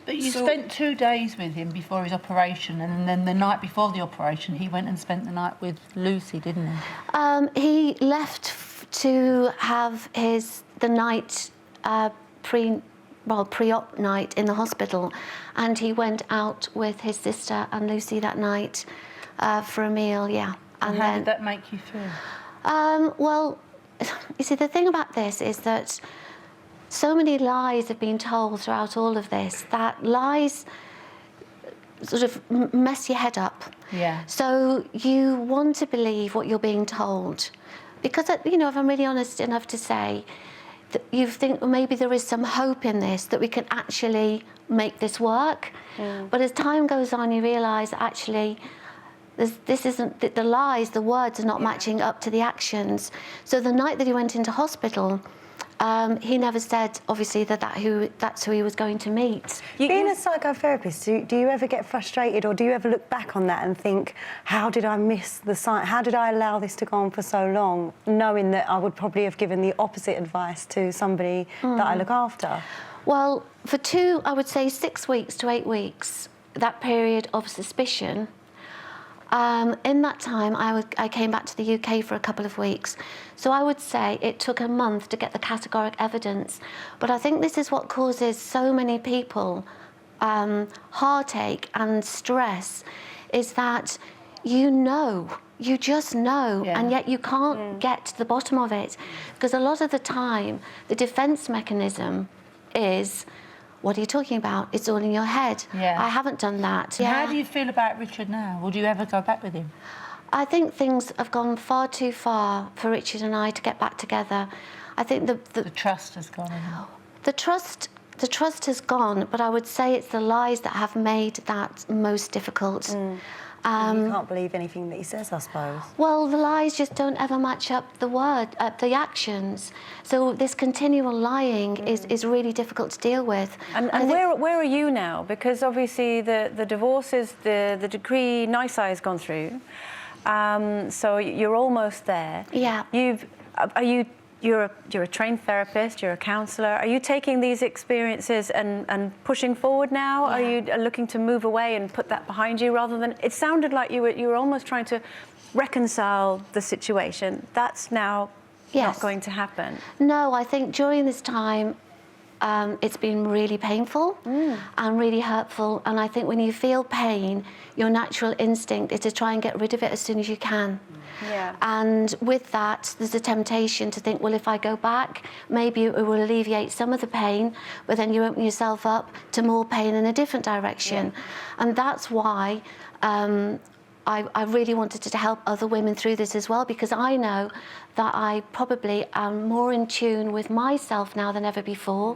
But you spent 2 days with him before his operation, and then the night before the operation, he went and spent the night with Lucy, didn't he? He left to have the night pre-op night in the hospital, and he went out with his sister and Lucy that night for a meal. Yeah. And how did that make you feel? Well, you see, the thing about this is that so many lies have been told throughout all of this, that lies sort of mess your head up. Yeah. So you want to believe what you're being told. Because, you know, if I'm really honest enough to say, that you think, well, maybe there is some hope in this, that we can actually make this work. But as time goes on, you realise actually this isn't, the lies, the words are not matching up to the actions. So the night that he went into hospital, he never said, obviously, that's who he was going to meet. Being a psychotherapist, do you ever get frustrated, or do you ever look back on that and think, how did I miss the sign? How did I allow this to go on for so long, knowing that I would probably have given the opposite advice to somebody that I look after? Well, for I would say 6 weeks to 8 weeks, that period of suspicion, in that time, I came back to the UK for a couple of weeks. So I would say it took a month to get the categoric evidence. But I think this is what causes so many people heartache and stress, is that you just know, and yet you can't get to the bottom of it. Because a lot of the time, the defence mechanism is, what are you talking about? It's all in your head. Yeah. I haven't done that. How do you feel about Richard now? Would you ever go back with him? I think things have gone far too far for Richard and I to get back together. I think the trust has gone. The trust has gone, but I would say it's the lies that have made that most difficult. You can't believe anything that he says, I suppose. Well, the lies just don't ever match up the actions. So this continual lying is really difficult to deal with. And where are you now? Because obviously the divorce is, the decree nisi has gone through. So you're almost there. Yeah. You're a trained therapist, you're a counsellor. Are you taking these experiences and pushing forward now? Yeah. Are you looking to move away and put that behind you, rather than, it sounded like you were almost trying to reconcile the situation. That's now not going to happen. No, I think during this time, it's been really painful and really hurtful. And I think when you feel pain, your natural instinct is to try and get rid of it as soon as you can. Yeah. And with that, there's a temptation to think, well, if I go back, maybe it will alleviate some of the pain, but then you open yourself up to more pain in a different direction. And that's why I really wanted to help other women through this as well, because I know that I probably am more in tune with myself now than ever before,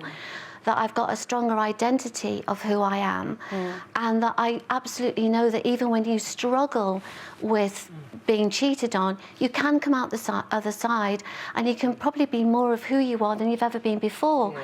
that I've got a stronger identity of who I am, and that I absolutely know that even when you struggle with being cheated on, you can come out the other side, and you can probably be more of who you are than you've ever been before,